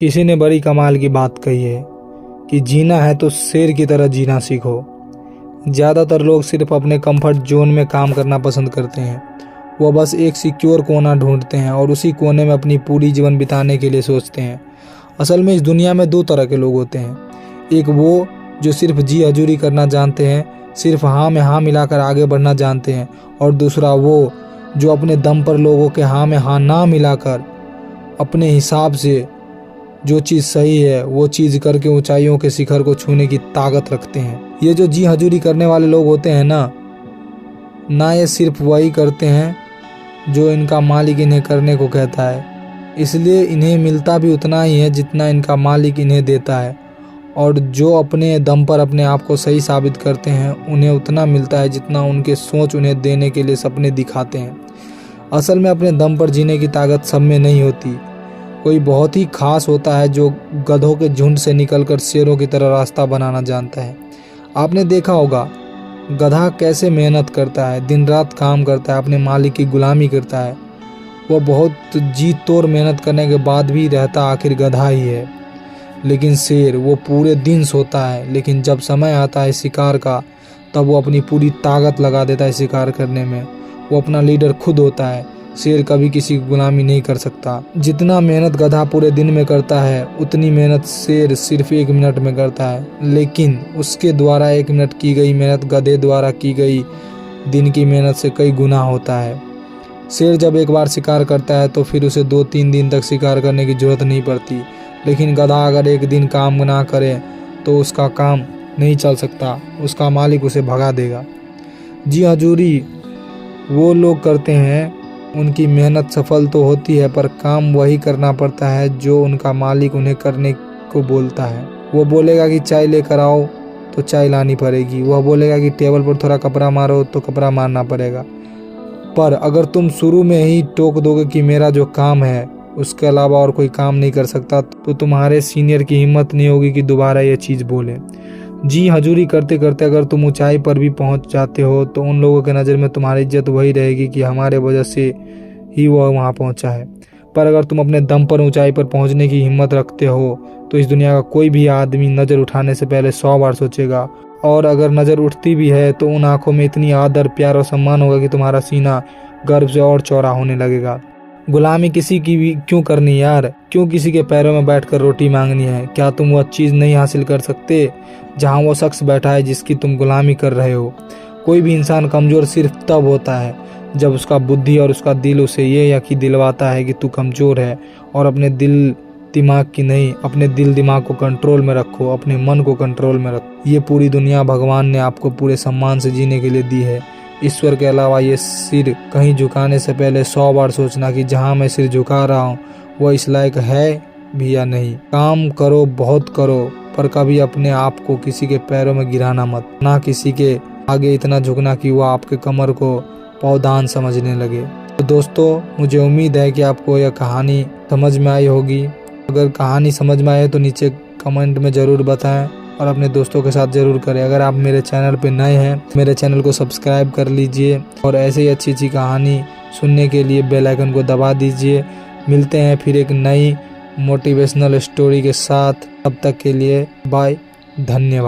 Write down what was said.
किसी ने बड़ी कमाल की बात कही है कि जीना है तो शेर की तरह जीना सीखो। ज़्यादातर लोग सिर्फ अपने कंफर्ट जोन में काम करना पसंद करते हैं। वो बस एक सिक्योर कोना ढूंढते हैं और उसी कोने में अपनी पूरी जीवन बिताने के लिए सोचते हैं। असल में इस दुनिया में दो तरह के लोग होते हैं। एक वो जो सिर्फ जी हजूरी करना जानते हैं, सिर्फ हाँ में हाँ मिलाकर आगे बढ़ना जानते हैं, और दूसरा वो जो अपने दम पर लोगों के हाँ में हाँ ना मिलाकर अपने हिसाब से जो चीज़ सही है वो चीज़ करके ऊंचाइयों के शिखर को छूने की ताकत रखते हैं। ये जो जी हजूरी करने वाले लोग होते हैं ना ये सिर्फ वही करते हैं जो इनका मालिक इन्हें करने को कहता है, इसलिए इन्हें मिलता भी उतना ही है जितना इनका मालिक इन्हें देता है। और जो अपने दम पर अपने आप को सही साबित करते हैं उन्हें उतना मिलता है जितना उनके सोच उन्हें देने के लिए सपने दिखाते हैं। असल में अपने दम पर जीने की ताकत सब में नहीं होती। कोई बहुत ही खास होता है जो गधों के झुंड से निकलकर शेरों की तरह रास्ता बनाना जानता है। आपने देखा होगा गधा कैसे मेहनत करता है, दिन रात काम करता है, अपने मालिक की गुलामी करता है। वो बहुत जी तोड़ मेहनत करने के बाद भी रहता आखिर गधा ही है। लेकिन शेर वो पूरे दिन सोता है, लेकिन जब समय आता है शिकार का तब वो अपनी पूरी ताकत लगा देता है शिकार करने में। वो अपना लीडर खुद होता है। शेर कभी किसी की गुलामी नहीं कर सकता। जितना मेहनत गधा पूरे दिन में करता है उतनी मेहनत शेर सिर्फ 1 मिनट में करता है, लेकिन उसके द्वारा 1 मिनट की गई मेहनत गधे द्वारा की गई दिन की मेहनत से कई गुना होता है। शेर जब एक बार शिकार करता है तो फिर उसे 2-3 दिन तक शिकार करने की जरूरत नहीं पड़ती, लेकिन गधा अगर एक दिन काम ना करे तो उसका काम नहीं चल सकता, उसका मालिक उसे भगा देगा। जी हजूरी वो लोग करते हैं, उनकी मेहनत सफल तो होती है पर काम वही करना पड़ता है जो उनका मालिक उन्हें करने को बोलता है। वो बोलेगा कि चाय लेकर आओ तो चाय लानी पड़ेगी, वह बोलेगा कि टेबल पर थोड़ा कपड़ा मारो तो कपड़ा मारना पड़ेगा। पर अगर तुम शुरू में ही टोक दोगे कि मेरा जो काम है उसके अलावा और कोई काम नहीं कर सकता, तो तुम्हारे सीनियर की हिम्मत नहीं होगी कि दोबारा ये चीज़ बोले। जी हजूरी करते करते अगर तुम ऊंचाई पर भी पहुंच जाते हो तो उन लोगों के नज़र में तुम्हारी इज्जत वही रहेगी कि हमारे वजह से ही वह वहां पहुंचा है। पर अगर तुम अपने दम पर ऊंचाई पर पहुंचने की हिम्मत रखते हो तो इस दुनिया का कोई भी आदमी नज़र उठाने से पहले 100 बार सोचेगा, और अगर नज़र उठती भी है तो उन आंखों में इतनी आदर, प्यार और सम्मान होगा कि तुम्हारा सीना गर्व से और चौड़ा होने लगेगा। गुलामी किसी की भी क्यों करनी यार? क्यों किसी के पैरों में बैठकर रोटी मांगनी है? क्या तुम वह चीज़ नहीं हासिल कर सकते जहां वो शख्स बैठा है जिसकी तुम गुलामी कर रहे हो? कोई भी इंसान कमज़ोर सिर्फ तब होता है जब उसका बुद्धि और उसका दिल उसे ये यकीन दिलवाता है कि तू कमज़ोर है। और अपने दिल दिमाग की नहीं, अपने दिल दिमाग को कंट्रोल में रखो, अपने मन को कंट्रोल में रखो। ये पूरी दुनिया भगवान ने आपको पूरे सम्मान से जीने के लिए दी है। ईश्वर के अलावा ये सिर कहीं झुकाने से पहले 100 बार सोचना कि जहां मैं सिर झुका रहा हूं वह इस लायक है भी या नहीं। काम करो, बहुत करो, पर कभी अपने आप को किसी के पैरों में गिराना मत, ना किसी के आगे इतना झुकना कि वह आपके कमर को पौधान समझने लगे। तो दोस्तों, मुझे उम्मीद है कि आपको यह कहानी समझ में आई होगी। अगर कहानी समझ में आए तो नीचे कमेंट में ज़रूर बताएं और अपने दोस्तों के साथ ज़रूर करें। अगर आप मेरे चैनल पे नए हैं, मेरे चैनल को सब्सक्राइब कर लीजिए और ऐसे ही अच्छी अच्छी कहानी सुनने के लिए बेल आइकन को दबा दीजिए। मिलते हैं फिर एक नई मोटिवेशनल स्टोरी के साथ। तब तक के लिए बाय, धन्यवाद।